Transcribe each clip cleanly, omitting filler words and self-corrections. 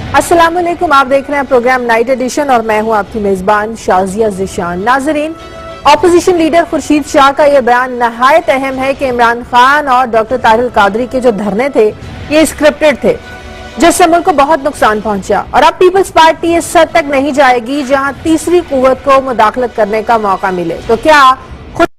अस्सलाम वालेकुम, आप देख रहे हैं प्रोग्राम नाइट एडिशन और मैं हूं आपकी मेजबान शाजिया ज़िशान। नाजरीन, ऑपोजिशन लीडर खुर्शीद शाह का यह बयान नहायत अहम है कि इमरान खान और डॉक्टर तारिल कादरी के जो धरने थे ये स्क्रिप्टेड थे, जिससे मुल्क को बहुत नुकसान पहुंचा। और अब पीपल्स पार्टी इस हद तक नहीं जाएगी जहां तीसरी कुव्वत को मुदाखलत करने का मौका मिले। तो क्या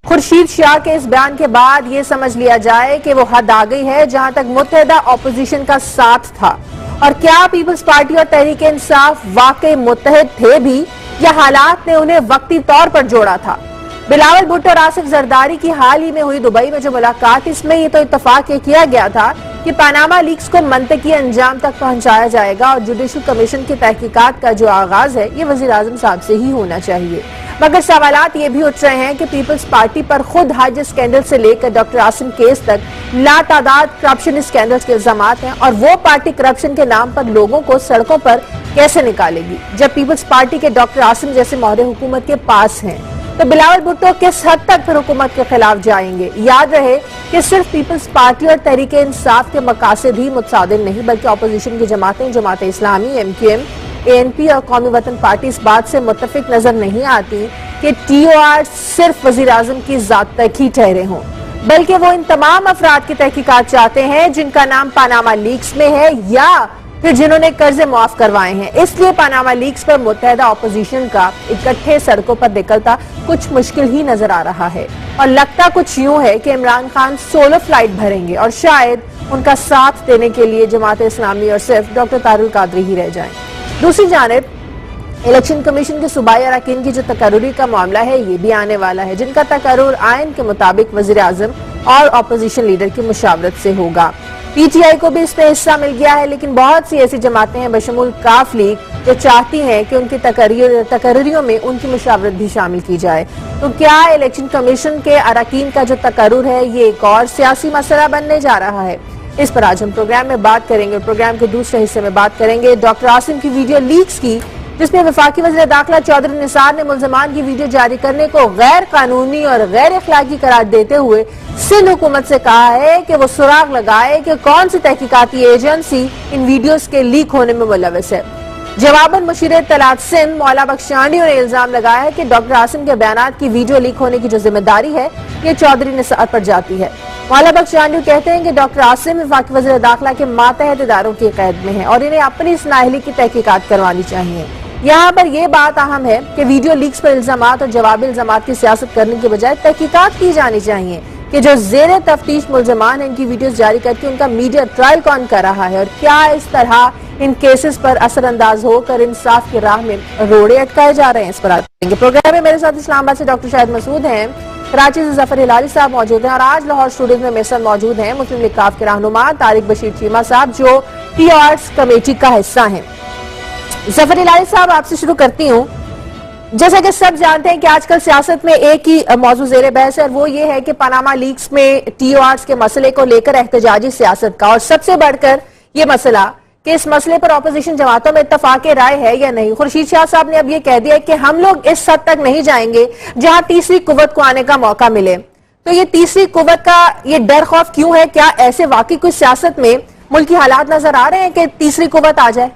खुर्शीद शाह के इस बयान के बाद ये समझ लिया जाए कि वो हद आ गई है जहां तक मुत्तहिदा ऑपोजिशन का साथ था? और क्या पीपल्स पार्टी और तहरीक इंसाफ वाकई मुत्तहिद थे भी, या हालात ने उन्हें वक्ती तौर पर जोड़ा था? बिलावल भुट्टो और आसिफ जरदारी की हाल ही में हुई दुबई में जो मुलाकात, इसमें ये तो इत्तफाक किया गया था कि पनामा लीक्स को मंतकी अंजाम तक पहुंचाया जाएगा और जुडिशल कमीशन की तहकीकात का जो आगाज है ये वजीर आजम साहब से ही होना चाहिए। मगर सवालात ये भी उठ रहे हैं कि पीपल्स पार्टी पर खुद हज स्कैंडल से लेकर डॉक्टर आसिम केस तक लातादाद करप्शन स्कैंडल्स के इल्जामात हैं, और वो पार्टी करप्शन के नाम पर लोगों को सड़कों पर कैसे निकालेगी जब पीपल्स पार्टी के डॉक्टर आसिम जैसे मोहरे हुकूमत के पास हैं? तो बिलावल भुट्टो किस हद तक फिर हुकूमत के खिलाफ जाएंगे? याद रहे कि सिर्फ पीपल्स पार्टी और तहरीक इंसाफ के मकासद ही मुतसादिम नहीं, बल्कि अपोजिशन की जमातें, जमात इस्लामी, MQM, ANP और कौमी वतन पार्टी इस बात से मुत्तफिक नजर नहीं आती कि TOR सिर्फ वजीर आजम की जात तक ही ठहरे हों, बल्कि वो इन तमाम अफराद की तहकीकात चाहते हैं जिनका नाम पनामा लीक्स में है या फिर जिन्होंने कर्जे माफ करवाए हैं। इसलिए पनामा लीक्स पर मुत्तहिदा ऑपोजिशन का इकट्ठे सड़कों पर निकलता कुछ मुश्किल ही नजर आ रहा है। और लगता कुछ यूं है कि इमरान खान सोलो फ्लाइट भरेंगे और शायद उनका साथ देने के लिए जमात इस्लामी और सिर्फ डॉक्टर तारिल कादरी ही रह जाएं। दूसरी जानिब इलेक्शन कमीशन के सूबाई अरकान की जो तकर्रुरी का मामला है ये भी आने वाला है, जिनका तकर्रुर आइन के मुताबिक वजीर आजम और अपोजिशन लीडर की मुशावरत से होगा। PTI को भी इसमें हिस्सा मिल गया है, लेकिन बहुत सी ऐसी जमातें हैं बशमूल काफ लीग जो चाहती हैं कि उनकी तकर्रियों में उनकी मुशावरत भी शामिल की जाए। तो क्या इलेक्शन कमीशन के अरकान का जो तकर्रुर है ये एक और सियासी मसला बनने जा रहा है? इस पर आज हम प्रोग्राम में बात करेंगे। प्रोग्राम के दूसरे हिस्से में बात करेंगे डॉक्टर आसिम की वीडियो लीक्स की, जिसमें वफाकी वज़ीर दाखिला चौधरी निसार ने मुल्ज़मान की वीडियो जारी करने को गैर कानूनी और गैर अखलाकी करार देते हुए सिंध हुकूमत से कहा है कि वो सुराग लगाए कि कौन सी तहकीकाती एजेंसी इन वीडियोस के लीक होने में मुलव्वस है। जवाबन मुशीर इत्तलात सिंध मौला बख्शांडियों ने इल्जाम लगाया है कि डॉक्टर आसिम के बयानात की वीडियो लीक होने की जो जिम्मेदारी है ये चौधरी निसार पर जाती है। मौला बख्शांडियों कहते हैं कि डॉक्टर आसिम वफाकी वज़ीर दाखिला के मातहत इदारों की कैद में है और इन्हें अपनी इस नाअहली की तहकीकात करवानी चाहिए। यहाँ पर यह बात अहम है कि वीडियो लीक्स पर इल्जामात और जवाबी इल्जामात की सियासत करने के बजाय तहकीकात की जानी चाहिए कि जो जेर तफ्तीश मुल्ज़मान इनकी वीडियोस जारी करके उनका मीडिया ट्रायल कौन कर रहा है, और क्या इस तरह इन केसेस पर असरअंदाज होकर इंसाफ की राह में रोड़े अटकाए जा रहे हैं? इस पर आएंगे। प्रोग्राम में मेरे साथ इस्लामाबाद से डॉक्टर शाहिद मसूद हैं, कराची से जफर हिलाली साहब मौजूद हैं, और आज लाहौर स्टूडियो में मेरे साथ मौजूद हैं मुस्लिम लीग काफ के रहनुमा तारिक बशीर चीमा साहब जो TOR कमेटी का हिस्सा है। जफर हिलाली साहब, आपसे शुरू करती हूँ। जैसा कि सब जानते हैं कि आजकल सियासत में एक ही मौजू जेर बहस है, और वो ये है कि पनामा लीक्स में TOR के मसले को लेकर एहतजाजी सियासत का, और सबसे बढ़कर ये मसला कि इस मसले पर ऑपोजिशन जमातों में इत्तफाक राय है या नहीं। खुर्शीद शाह साहब ने अब ये कह दिया कि हम लोग इस हद तक नहीं जाएंगे जहां तीसरी कुव्वत को आने का मौका मिले। तो ये तीसरी कुव्वत का ये डर खौफ क्यों है? क्या ऐसे वाकई कुछ सियासत में मुल्क की हालात नजर आ रहे हैं कि तीसरी कुव्वत आ जाए?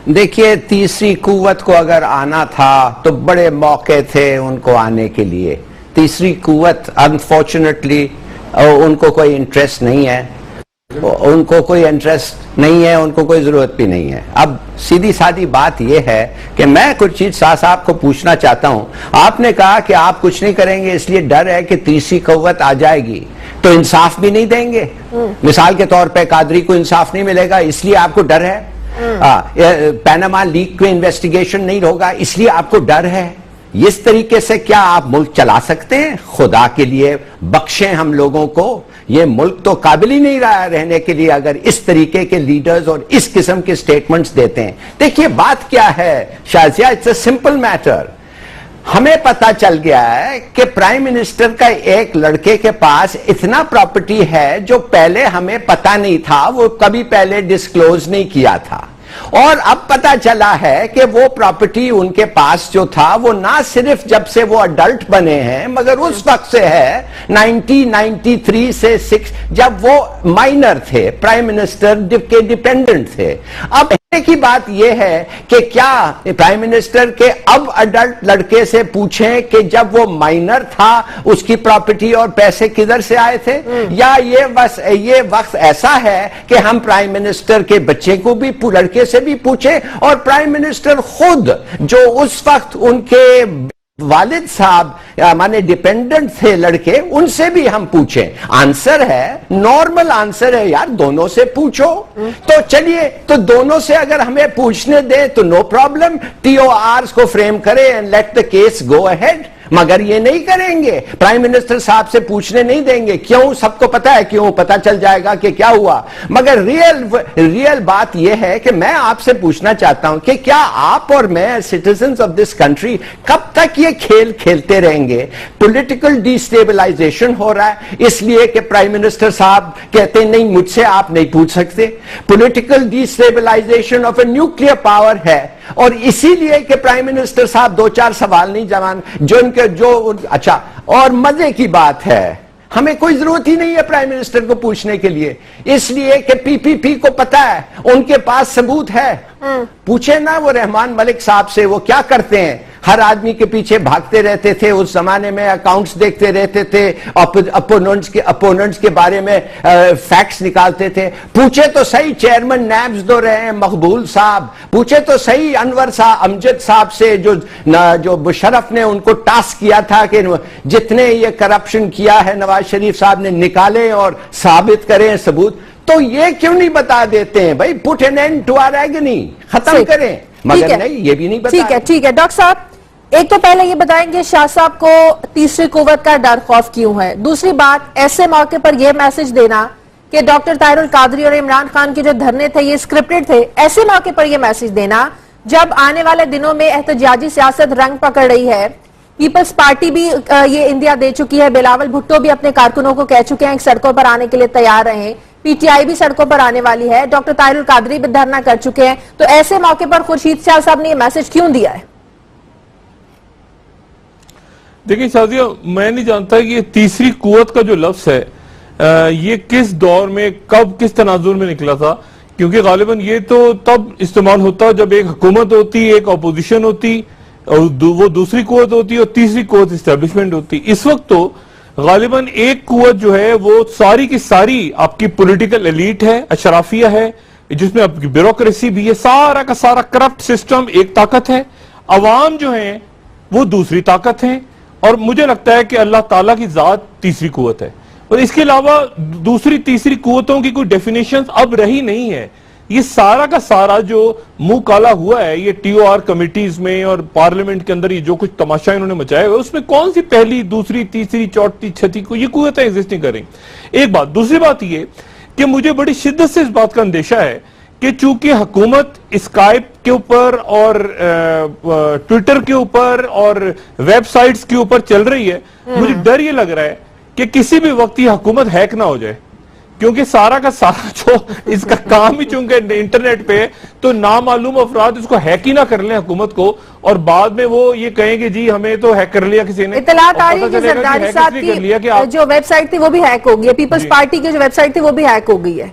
देखिए, तीसरी कुव्वत को अगर आना था तो बड़े मौके थे उनको आने के लिए। तीसरी कुव्वत अनफॉर्चुनेटली उनको कोई इंटरेस्ट नहीं है, उनको कोई इंटरेस्ट नहीं है, उनको कोई जरूरत भी नहीं है। अब सीधी सादी बात यह है कि मैं खुर्शीद शाह साहब को पूछना चाहता हूं, आपने कहा कि आप कुछ नहीं करेंगे इसलिए डर है कि तीसरी कुव्वत आ जाएगी, तो इंसाफ भी नहीं देंगे? मिसाल के तौर पे कादरी को इंसाफ नहीं मिलेगा इसलिए आपको डर है? पैनामा लीक में इन्वेस्टिगेशन नहीं होगा इसलिए आपको डर है? इस तरीके से क्या आप मुल्क चला सकते हैं? खुदा के लिए बख्शें हम लोगों को, ये मुल्क तो काबिल ही नहीं रहा रहने के लिए अगर इस तरीके के लीडर्स और इस किस्म के स्टेटमेंट्स देते हैं। देखिए बात क्या है Shazia, it's a simple matter. हमें पता चल गया है कि प्राइम मिनिस्टर का एक लड़के के पास इतना प्रॉपर्टी है जो पहले हमें पता नहीं था, वो कभी पहले डिस्क्लोज नहीं किया था। और अब पता चला है कि वो प्रॉपर्टी उनके पास जो था वो ना सिर्फ जब से वो अडल्ट बने हैं मगर उस वक्त से है 1993 से 6 जब वो माइनर थे, प्राइम मिनिस्टर के डिपेंडेंट थे। अब की बात यह है कि क्या प्राइम मिनिस्टर के अब अडल्ट लड़के से पूछें कि जब वो माइनर था उसकी प्रॉपर्टी और पैसे किधर से आए थे, या ये वक्त ऐसा है कि हम प्राइम मिनिस्टर के बच्चे को भी लड़के से भी पूछें और प्राइम मिनिस्टर खुद जो उस वक्त उनके वालिद साहब माने डिपेंडेंट थे लड़के, उनसे भी हम पूछें। आंसर है, नॉर्मल आंसर है यार, दोनों से पूछो। तो चलिए, तो दोनों से अगर हमें पूछने दे तो नो प्रॉब्लम, TORs को फ्रेम करें and let the case go ahead. मगर ये नहीं करेंगे, प्राइम मिनिस्टर साहब से पूछने नहीं देंगे। क्यों? सबको पता है क्यों, पता चल जाएगा कि क्या हुआ। मगर रियल बात यह है कि मैं आपसे पूछना चाहता हूं कि क्या आप और मैं सिटीजन्स ऑफ दिस कंट्री कब तक ये खेल खेलते रहेंगे? पॉलिटिकल डिस्टेबलाइजेशन हो रहा है इसलिए कि प्राइम मिनिस्टर साहब कहते हैं नहीं, मुझसे आप नहीं पूछ सकते। Political destabilisation of a nuclear power है, और इसीलिए कि प्राइम मिनिस्टर साहब 2-4 सवाल नहीं जवान अच्छा। और मजे की बात है, हमें कोई जरूरत ही नहीं है प्राइम मिनिस्टर को पूछने के लिए, इसलिए कि PPP को पता है, उनके पास सबूत है। पूछे ना वो रहमान मलिक साहब से, वो क्या करते हैं, हर आदमी के पीछे भागते रहते थे। उस जमाने में अकाउंट्स देखते रहते थे, अपोनेंट्स के बारे में फैक्ट्स निकालते थे। पूछे तो सही चेयरमैन नैब्स जो रहे हैं मकबूल साहब, पूछे तो सही अनवर साहब अमजद साहब से जो मुशर्रफ ने उनको टास्क किया था कि जितने ये करप्शन किया है नवाज शरीफ साहब ने निकाले और साबित करें सबूत। तो ये क्यों नहीं बता देते हैं भाई, put an end to our agony, खत्म करें। मगर नहीं, ये भी नहीं बता। ठीक है डॉक्टर साहब, एक तो पहले ये बताएंगे शाह साहब को तीसरी कुव्वत का डर खौफ क्यों है? दूसरी बात, ऐसे मौके पर यह मैसेज देना कि डॉक्टर ताहिरुल कादरी और इमरान खान के जो धरने थे ये स्क्रिप्टेड थे, ऐसे मौके पर यह मैसेज देना जब आने वाले दिनों में एहतजाजी सियासत रंग पकड़ रही है। पीपल्स पार्टी भी ये इंदिया दे चुकी है, बिलावल भुट्टो भी अपने कारकुनों को कह चुके हैं सड़कों पर आने के लिए तैयार रहे, PTI भी सड़कों पर आने वाली है, डॉक्टर ताहिरुल कादरी भी धरना कर चुके हैं। तो ऐसे मौके पर खुर्शीद शाह साहब ने ये मैसेज क्यों दिया है? देखिए शाजिया, मैं नहीं जानता कि ये तीसरी कुव्वत का जो लफ्ज है ये किस दौर में कब किस तनाजुर में निकला था, क्योंकि गालिबन ये तो तब इस्तेमाल होता जब एक हुकूमत होती, एक अपोजिशन होती, और वो दूसरी कुव्वत होती और तीसरी कुव्वत इस्टेब्लिशमेंट होती। इस वक्त तो गालिबन एक कुव्वत जो है वो सारी की सारी आपकी पॉलिटिकल एलीट है, अशराफिया है, जिसमें आपकी ब्यूरोक्रेसी भी है, सारा का सारा करप्ट सिस्टम एक ताकत है, अवाम जो है वो दूसरी ताकत है, और मुझे लगता है कि अल्लाह ताला की जात तीसरी कुव्वत है। और इसके अलावा दूसरी तीसरी कुव्वतों की कोई डेफिनेशन अब रही नहीं है। ये सारा का सारा जो मुंह काला हुआ है ये TOR कमिटीज में और पार्लियामेंट के अंदर ये जो कुछ तमाशा इन्होंने मचाया हुआ है, उसमें कौन सी पहली दूसरी तीसरी चौथी छठी को ये कुव्वतें एग्जिस्ट नहीं करें। एक बात। दूसरी बात ये कि मुझे बड़ी शिद्दत से इस बात का अंदेशा है कि चूंकि हुकूमत स्काइप के ऊपर और ट्विटर के ऊपर और वेबसाइट्स के ऊपर चल रही है, मुझे डर ये लग रहा है कि किसी भी वक्त ये हुकूमत हैक ना हो जाए, क्योंकि सारा का सारा जो इसका काम ही चूंकि इंटरनेट पे है, तो नामालूम अफराद इसको हैक ही ना कर लें हुकूमत को, और बाद में वो ये कहेंगे जी हमें तो हैक कर लिया किसी ने। इत्तलात आ रही है कि जरदारी साहब की जो वेबसाइट थी वो भी हैक हो गई है, पीपल्स पार्टी की जो वेबसाइट थी वो भी हैक हो गई है,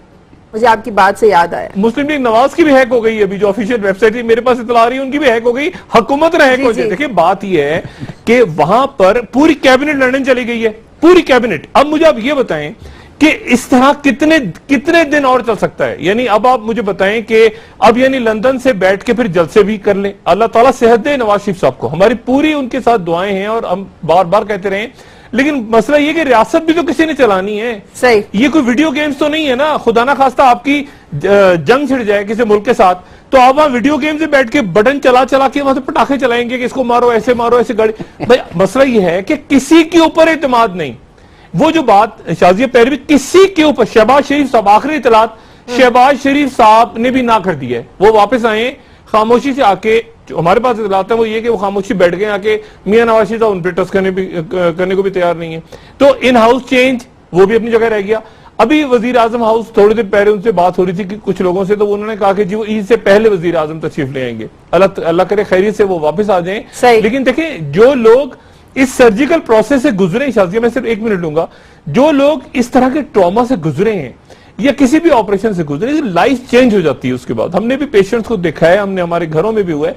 मुझे आपकी बात से याद आया। मुस्लिम लीग नवाज की भी हैक हो गई है, अभी जो ऑफिशियल वेबसाइट थी मेरे पास इतला आ रही है उनकी भी हैक हो गई, हुकूमत ने हैक हो गई। देखिए बात यह है कि वहां पर पूरी कैबिनेट लंदन चली गई है, पूरी कैबिनेट। अब मुझे आप ये बताएं कि इस तरह कितने दिन और चल सकता है? यानी अब आप मुझे बताएं कि अब यानी लंदन से बैठ के फिर जलसे भी कर लें। अल्लाह ताला सेहत दे नवाज शरीफ साहब को, हमारी पूरी उनके साथ दुआएं हैं और हम बार बार कहते रहे। लेकिन मसला ये कि रियासत भी तो किसी ने चलानी है। सही, ये कोई वीडियो गेम्स तो नहीं है ना, खुदा ना खास्ता आपकी जंग छिड़ जाए किसी मुल्क के साथ, तो आप वहां वीडियो गेम से बैठ के बटन चला चला के वहां से पटाखे चलाएंगे कि इसको मारो ऐसे गाड़ी। भाई मसला ये है कि किसी के ऊपर एतमाद नहीं। वो जो बात शाजिया पैरवी किसी के ऊपर, शहबाज शरीफ साहब आखिरी इतलात शहबाज शरीफ साहब ने भी ना कर दी है, वो वापस आए खामोशी से आके, जो हमारे पास इतलात है वो ये कि वो खामोशी बैठ गए आके, मियां नवाज शरीफ साहब उन पर टच करने को भी तैयार नहीं है। तो इन हाउस चेंज वो भी अपनी जगह रह गया। अभी वजीर आजम हाउस थोड़ी देर पहले उनसे बात हो रही थी कि कुछ लोगों से, तो उन्होंने कहा कि जी वो ईद से पहले वजीर आजम तशरीफ ले आएंगे, अल्लाह करे खैरियत से वो वापस आ जाएं। लेकिन देखें, जो लोग इस सर्जिकल प्रोसेस से गुजरे, शाजिया मैं सिर्फ 1 मिनट लूंगा, जो लोग इस तरह के ट्रॉमा से गुजरे हैं या किसी भी ऑपरेशन से गुजरे, लाइफ चेंज हो जाती है उसके बाद। हमने भी पेशेंट्स को देखा है, हमने हमारे घरों में भी हुआ है,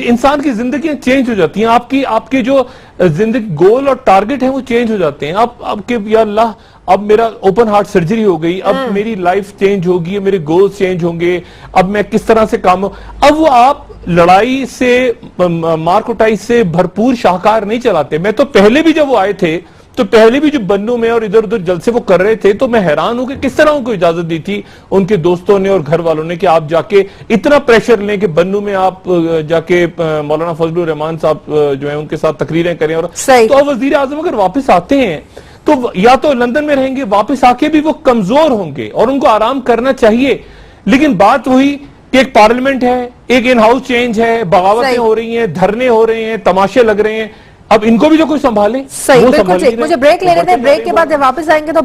इंसान की जिंदगी चेंज हो जाती हैं, आपकी जो जिंदगी गोल और टारगेट है वो चेंज हो जाते हैं। आपके या अल्लाह, अब मेरा ओपन हार्ट सर्जरी हो गई, अब मेरी लाइफ चेंज होगी, मेरे गोल्स चेंज होंगे, अब मैं किस तरह से काम, अब वो आप लड़ाई से, मार कुटाई से भरपूर शाहकार नहीं चलाते। मैं तो पहले भी जब वो आए थे, तो पहले भी जो बन्नू में और इधर उधर जलसे वो कर रहे थे, तो मैं हैरान हूं कि किस तरह उनको इजाजत दी थी उनके दोस्तों ने और घर वालों ने कि आप जाके इतना प्रेशर लें कि बन्नू में आप जाके मौलाना फजलुर रहमान साहब जो है उनके साथ तकरीरें करें। और तो अब वजीर आजम अगर वापस आते हैं तो या तो लंदन में रहेंगे, वापस आके भी वो कमजोर होंगे और उनको आराम करना चाहिए। लेकिन बात वही कि एक पार्लियामेंट है, एक इन हाउस चेंज है, बगावतें हो रही हैं, धरने हो रहे हैं, तमाशे लग रहे हैं, अब इनको भी जो कुछ संभाले। सही, बिल्कुल ठीक। मुझे ब्रेक ले लेते हैं, ब्रेक के बाद जब वापस आएंगे तो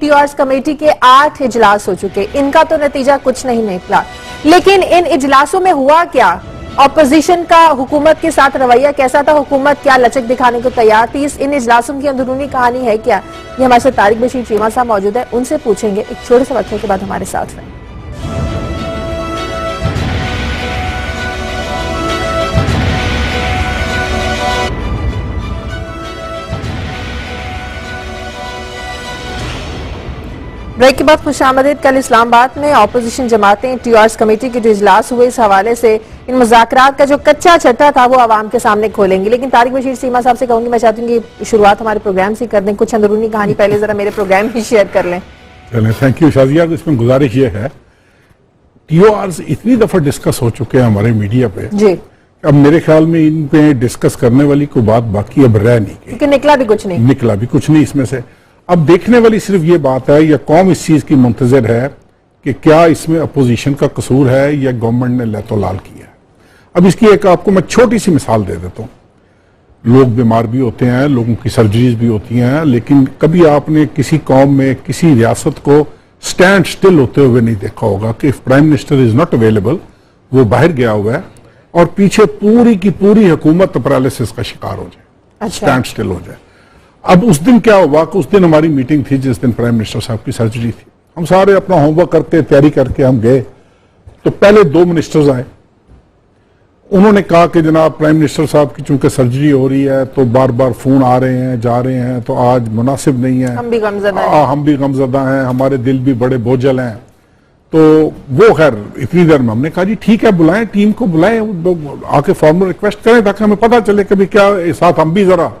TORs कमेटी के 8 इजलास हो चुके, इनका तो नतीजा कुछ नहीं निकला। लेकिन इन इजलासों में हुआ क्या? ऑपोजिशन का हुकूमत के साथ रवैया कैसा था? हुकूमत क्या लचक दिखाने को तैयार थी? इन इजलासों की अंदरूनी कहानी है क्या? ये हमारे साथ तारिक बशीर चीमा साहब मौजूद है, उनसे पूछेंगे। एक छोटे से वक्फे के बाद हमारे साथ रहें। ब्रेक के बाद खुशामदीद। कल इस्लामाबाद में ऑपोजिशन जमातें TORs कमेटी के जो इजलास हुए, इस हवाले से इन मुज़ाकरात का जो कच्चा छट्टा था वो आवाम के सामने खोलेंगे। लेकिन तारिक बशीर चीमा साहब से कहूंगी, मैं चाहती हूँ कि शुरुआत हमारे प्रोग्राम से कर दें, कुछ अंदरूनी कहानी पहले जरा मेरे प्रोग्राम ही शेयर कर लें। चलें, थैंक यू शाजिया। इसमें गुजारिश ये है, TORs इतनी दफा डिस्कस हो चुके हैं हमारे मीडिया पे जी, अब मेरे ख्याल में इन पे डिस्कस करने वाली कोई बात बाकी अब रह नहीं गई, क्योंकि निकला भी कुछ नहीं इसमें से। अब देखने वाली सिर्फ ये बात है, या कौम इस चीज की मुंतजर है कि क्या इसमें अपोजिशन का कसूर है या गवर्नमेंट ने लहतो लाल किया है। अब इसकी एक आपको मैं छोटी सी मिसाल दे देता हूँ। लोग बीमार भी होते हैं, लोगों की सर्जरीज भी होती हैं, लेकिन कभी आपने किसी कौम में किसी रियासत को स्टैंड स्टिल होते हुए नहीं देखा होगा कि prime minister is not available, वो बाहर गया हुआ है और पीछे पूरी की पूरी हुकूमत पैरालिसिस का शिकार हो जाए, स्टैंड स्टिल हो जाए। अब उस दिन क्या हुआ कि उस दिन हमारी मीटिंग थी जिस दिन प्राइम मिनिस्टर साहब की सर्जरी थी। हम सारे अपना होमवर्क करके तैयारी करके हम गए, तो पहले 2 मिनिस्टर्स आए। उन्होंने कहा कि जनाब प्राइम मिनिस्टर साहब की चूंकि सर्जरी हो रही है तो बार बार फोन आ रहे हैं, जा रहे हैं, तो आज मुनासिब नहीं है, हम भी गमज़दा हैं, हमारे दिल भी बड़े बोझल हैं। तो वो खैर इतनी देर में हमने कहा जी ठीक है, बुलाएं, टीम को बुलाएं, आके फॉर्मल रिक्वेस्ट करें ताकि हमें पता चले कि क्या साथ हम भी जरा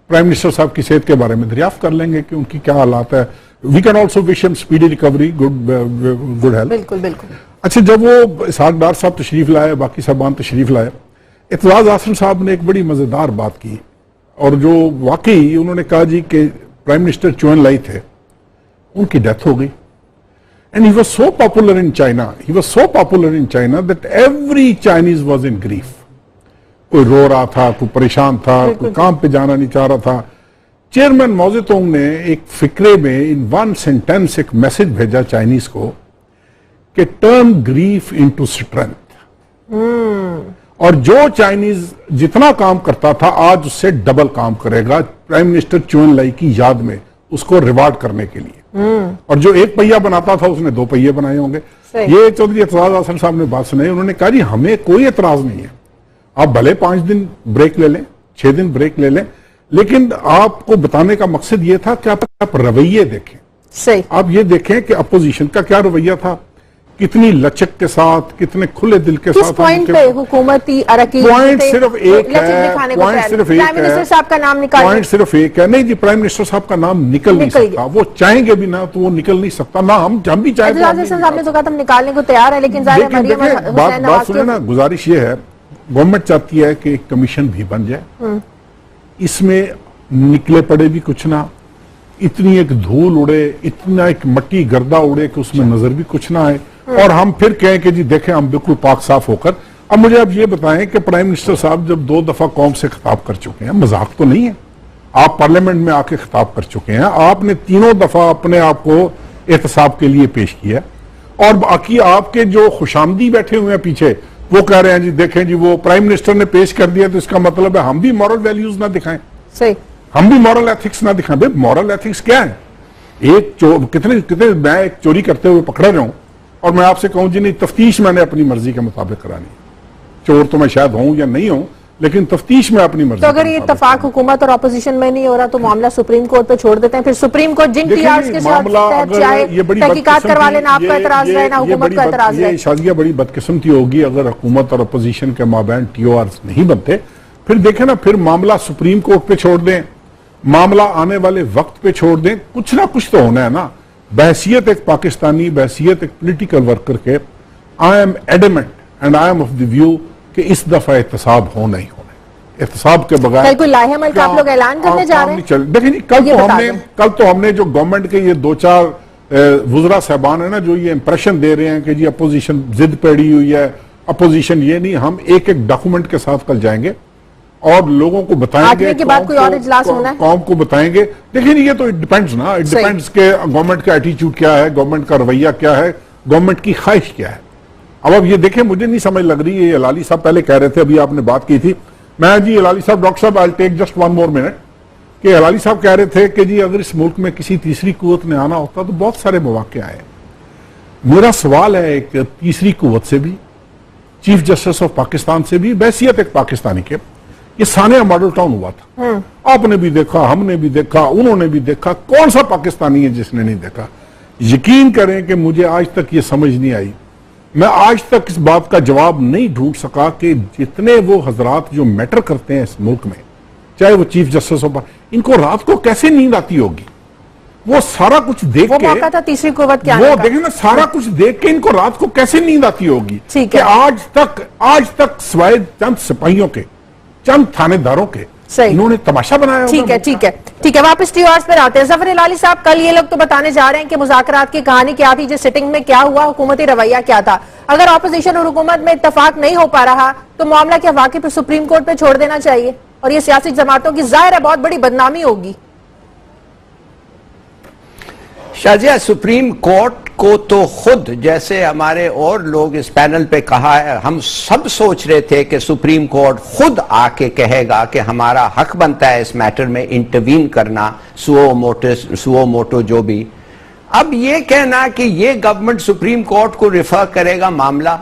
प्राइम मिनिस्टर साहब की सेहत के बारे में दरियाफ्त कर लेंगे कि उनकी क्या हालात है। We can also wish him speedy recovery, good health. बिल्कुल बिल्कुल। अच्छा, जब वो इसहाक डार साहब तशरीफ लाए, बाकी साहबान तशरीफ लाए, इतराज आसम साहब ने एक बड़ी मजेदार बात की, और जो वाकई उन्होंने कहा जी कि प्राइम मिनिस्टर चुन लाई थे, उनकी डेथ हो गई। And he was so popular in China, that every Chinese was in grief. कोई रो रहा था, कोई परेशान था, कोई काम पे जाना नहीं चाह रहा था। चेयरमैन मौजेतोंग ने एक फिक्रे में इन 1 सेंटेंस एक मैसेज भेजा चाइनीज को कि टर्न ग्रीफ इनटू स्ट्रेंथ। और जो चाइनीज जितना काम करता था आज उससे डबल काम करेगा प्राइम मिनिस्टर चुन लाई की याद में, उसको रिवार्ड करने के लिए। और जो 1 पहिया बनाता था उसने 2 पहिए बनाए होंगे। ये चौधरी एतराज आसम साहब ने बात सुनाई, उन्होंने कहा जी हमें कोई एतराज नहीं है, आप भले 5 दिन ब्रेक ले लें, 6 दिन ब्रेक ले लें, लेकिन आपको बताने का मकसद यह था कि आप रवैये देखें। सही, आप ये देखें कि अपोजिशन का क्या रवैया था, कितनी लचक के साथ, कितने खुले दिल के साथ। पॉइंट पे हुकूमती पॉइंट सिर्फ एक है, पॉइंट सिर्फ एक है। नहीं जी, प्राइम मिनिस्टर साहब का नाम निकल नहीं सकता, वो चाहेंगे भी ना तो वो निकल नहीं सकता ना, हम भी चाहेंगे। साहब ने तो कहा हम निकालने को तैयार है, लेकिन बात सुने ना, गुजारिश ये है, गवर्नमेंट चाहती है कि एक कमीशन भी बन जाए, इसमें निकले पड़े भी कुछ ना, इतनी एक धूल उड़े, इतना एक मट्टी गर्दा उड़े कि उसमें नजर भी कुछ ना आए, और हम फिर कहें कि जी देखें हम बिल्कुल पाक साफ होकर। अब मुझे आप ये बताएं कि प्राइम मिनिस्टर साहब जब 2 दफा कौम से खिताब कर चुके हैं, मजाक तो नहीं है, आप पार्लियामेंट में आके खिताब कर चुके हैं, आपने 3 दफा अपने आप को एहतसाब के लिए पेश किया। और बाकी आपके जो खुशामदी बैठे हुए हैं पीछे, वो कह रहे हैं जी देखें जी वो प्राइम मिनिस्टर ने पेश कर दिया, तो इसका मतलब है हम भी मॉरल वैल्यूज ना दिखाएं, सही, हम भी मॉरल एथिक्स ना दिखाएं। भाई मॉरल एथिक्स क्या है? कितने कितने मैं एक चोरी करते हुए पकड़ा जाऊं और मैं आपसे कहूं जी नहीं तफ्तीश मैंने अपनी मर्जी के मुताबिक करानी, चोर तो मैं शायद हूं या नहीं हूं, लेकिन तफ्तीश में अपनी मर्जी। तो अगर ये इत्तेफाक हुकूमत और ऑपोजिशन में नहीं हो रहा तो मामला सुप्रीम कोर्ट पे छोड़ देते हैं, फिर सुप्रीम कोर्ट जिन टीआरएस के साथ चाहे तहकीकात करवा लेना, आपका एतराज रहे ना हुकूमत का एतराज रहे। शाजिया बड़ी बदकिस्मती होगी अगर हुकूमत और अपोजिशन के माबैन टीओआरएस नहीं बनते। फिर देखें ना, फिर मामला सुप्रीम कोर्ट पे छोड़ दें, मामला आने वाले वक्त पे छोड़ दें, कुछ ना कुछ तो होना है ना। बहसियत एक पाकिस्तानी, बहसियत एक पोलिटिकल वर्कर के, I am adamant and I am of the view कि इस दफा एहतसाब होना ही होना है। एहतसाब के बगैर कोई लाहेमल का आप लोग ऐलान करने जा रहे हैं? देखिए कल तो हमने जो गवर्नमेंट के ये 2-4 वुज़रा साहबान है ना जो ये इंप्रेशन दे रहे हैं कि जी अपोजिशन जिद पड़ी हुई है, अपोजिशन ये नहीं, हम एक एक डॉक्यूमेंट के साथ कल जाएंगे और लोगों को बताएंगे के बाद कोई और इजलास होना है, कौम को बताएंगे। देखिए ये तो इट डिपेंड्स ना, इट डिपेंड्स के गवर्नमेंट का एटीट्यूड क्या है, गवर्नमेंट का रवैया क्या है, गवर्नमेंट की ख्वाहिश क्या है। अब ये देखें, मुझे नहीं समझ लग रही है, ये अलाली साहब पहले कह रहे थे, अभी आपने बात की थी, मैं जी अलाली साहब, डॉक्टर साहब I take just 1 more minute, कि अलाली साहब कह रहे थे कि जी अगर इस मुल्क में किसी तीसरी कुव्वत ने आना होता तो बहुत सारे मौके आए। मेरा सवाल है एक तीसरी कुव्वत से भी, चीफ जस्टिस ऑफ पाकिस्तान से भी, बहसियत एक पाकिस्तानी के, ये सानिया मॉडल टाउन हुआ था, आपने भी देखा, हमने भी देखा, उन्होंने भी देखा, कौन सा पाकिस्तानी है जिसने नहीं देखा? यकीन करें कि मुझे आज तक ये समझ नहीं आई, मैं आज तक इस बात का जवाब नहीं ढूंढ सका कि जितने वो हजरात जो मैटर करते हैं इस मुल्क में, चाहे वो चीफ जस्टिस हो, इनको रात को कैसे नींद आती होगी? वो सारा कुछ देख के, मौका था तीसरी कुव्वत के आने वो का। देखें ना, सारा कुछ देख के इनको रात को कैसे नींद आती होगी कि आज तक सिवाय चंद सिपाहियों के, चंद थानेदारों के, इन्होंने तमाशा बनाया। ठीक है, वापस टीआरएस पर आते हैं। जफर इलाली साहब, कल ये लोग तो बताने जा रहे हैं कि मुज़ाकरात की कहानी क्या थी, जिस सिटिंग में क्या हुआ, हुकूमती रवैया क्या था। अगर ऑपोजिशन और हुकूमत में इत्तेफाक नहीं हो पा रहा तो मामला क्या वाकई फिर सुप्रीम कोर्ट पे छोड़ देना चाहिए? और ये सियासी जमातों की जाहिर है बहुत बड़ी बदनामी होगी। शाजिया, सुप्रीम कोर्ट को तो खुद, जैसे हमारे और लोग इस पैनल पे कहा है, हम सब सोच रहे थे कि सुप्रीम कोर्ट खुद आके कहेगा कि हमारा हक बनता है इस मैटर में इंटरवीन करना, सुओ मोटो जो भी। अब ये कहना कि ये गवर्नमेंट सुप्रीम कोर्ट को रिफर करेगा मामला,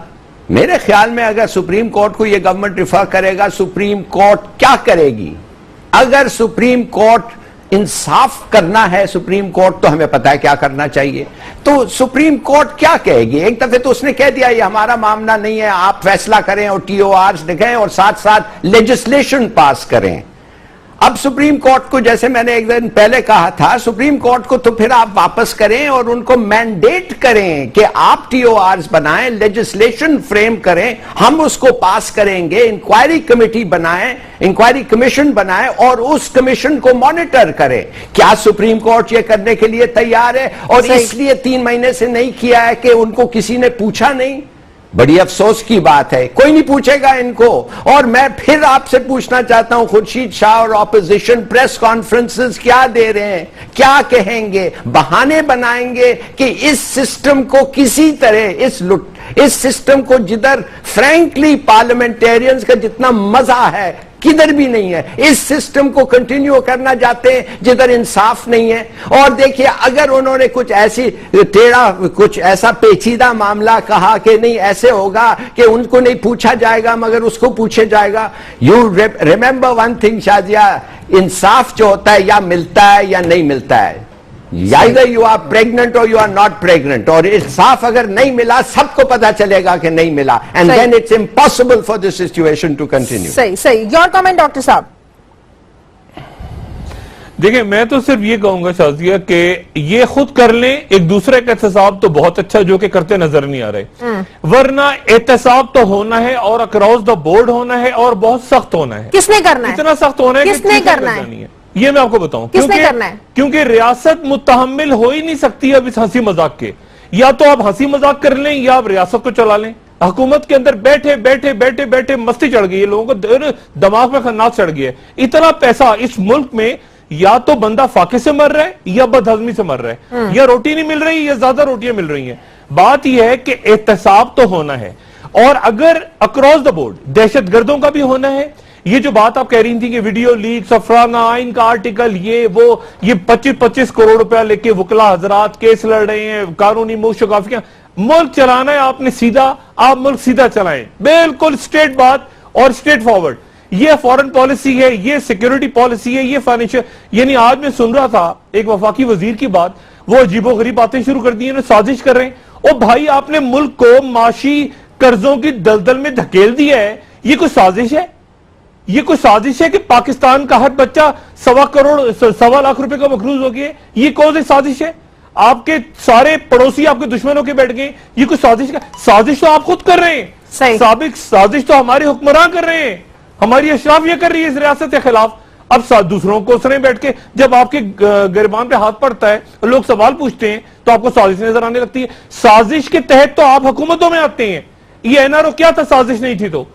मेरे ख्याल में अगर सुप्रीम कोर्ट को ये गवर्नमेंट रिफर करेगा, सुप्रीम कोर्ट क्या करेगी? अगर सुप्रीम कोर्ट इंसाफ करना है, सुप्रीम कोर्ट तो हमें पता है क्या करना चाहिए, तो सुप्रीम कोर्ट क्या कहेगी? एक दफे तो उसने कह दिया ये हमारा मामला नहीं है, आप फैसला करें और टीओआर दिखाएं और साथ साथ लेजिस्लेशन पास करें। अब सुप्रीम कोर्ट को, जैसे मैंने एक दिन पहले कहा था, सुप्रीम कोर्ट को तो फिर आप वापस करें और उनको मैंडेट करें कि आप टीओआरस बनाएं, लेजिस्लेशन फ्रेम करें, हम उसको पास करेंगे, इंक्वायरी कमेटी बनाएं, इंक्वायरी कमीशन बनाएं और उस कमीशन को मॉनिटर करें। क्या सुप्रीम कोर्ट ये करने के लिए तैयार है? और इसलिए 3 महीने से नहीं किया है कि उनको किसी ने पूछा नहीं। बड़ी अफसोस की बात है, कोई नहीं पूछेगा इनको। और मैं फिर आपसे पूछना चाहता हूं, खुर्शीद शाह और ऑपोजिशन प्रेस कॉन्फ्रेंसेस क्या दे रहे हैं, क्या कहेंगे? बहाने बनाएंगे कि इस सिस्टम को किसी तरह, इस सिस्टम को जिधर फ्रैंकली पार्लियामेंटेरियंस का जितना मजा है किधर भी नहीं है, इस सिस्टम को कंटिन्यू करना चाहते हैं जिधर इंसाफ नहीं है। और देखिए, अगर उन्होंने कुछ ऐसी टेढ़ा, कुछ ऐसा पेचीदा मामला कहा कि नहीं ऐसे होगा कि उनको नहीं पूछा जाएगा मगर उसको पूछे जाएगा। You remember one thing Shazia, इंसाफ जो होता है या मिलता है या नहीं मिलता है, Either you are pregnant or you are not pregnant, और इंसाफ अगर नहीं मिला सबको पता चलेगा कि नहीं मिला, and then it's impossible for this situation to continue. सही। योर कमेंट डॉक्टर साहब? देखिए, मैं तो सिर्फ ये कहूंगा शाजिया कि ये खुद कर लें, एक दूसरे का एहतसाब तो बहुत अच्छा जो कि करते नजर नहीं आ रहे, वरना एहतसाब तो होना है और अक्रॉस द बोर्ड होना है और बहुत सख्त होना है। किसने करना है? इतना सख्त होना है, किसने करना है? ये मैं आपको बताऊं, किसने करना है? क्योंकि रियासत मुतहम्मिल हो ही नहीं सकती अब इस हंसी मजाक के। या तो आप हंसी मजाक कर लें या आप रियासत को चला लें। हुकूमत के अंदर बैठे बैठे बैठे बैठे मस्ती चढ़ गई है, लोगों को दिमाग में खन्नास चढ़ गई है। इतना पैसा इस मुल्क में या तो बंदा फाके से मर रहा है या बदहजमी से मर रहा है, या रोटी नहीं मिल रही या ज्यादा रोटियां मिल रही हैं। बात यह है कि एहतसाब तो होना है, और अगर अक्रॉस द बोर्ड दहशतगर्दों का भी होना है। ये जो बात आप कह रही थी कि वीडियो लीक, सफराना आइन का आर्टिकल, ये 25-25 करोड़ रुपया लेके वकला हजरात केस लड़ रहे हैं, कानूनी मुशकाफियां, मुल्क चलाना है आपने सीधा, आप मुल्क सीधा चलाएं, बिल्कुल स्ट्रेट बात और स्ट्रेट फॉरवर्ड। ये फॉरेन पॉलिसी है, ये सिक्योरिटी पॉलिसी है, ये फाइनेंशियल। यानी आज मैं सुन रहा था एक वफाकी वजीर की बात, वो अजीबोगरीब बातें शुरू कर दी, साजिश कर रहे हैं। ओ भाई, आपने मुल्क को माशी कर्जों की दलदल में धकेल दिया है, ये कोई साजिश है? ये कोई साजिश है कि पाकिस्तान का हर बच्चा 1.25 लाख रुपए का मकरूज हो गया? ये कौन सी साजिश है? आपके सारे पड़ोसी आपके दुश्मनों के बैठ गए, ये कोई साजिश का? साजिश तो आप खुद कर रहे हैं, साबिक साजिश तो हमारे हुक्मरान कर रहे हैं, हमारी अशराफिया कर रही है इस रियासत के खिलाफ। अब दूसरों को उसने बैठ के जब आपके गिरबान पे हाथ पड़ता है, लोग सवाल पूछते हैं, तो आपको साजिश नजर आने लगती है। साजिश के तहत तो आप हुकूमतों में आते हैं। ये एनआरओ क्या था? साजिश नहीं थी तो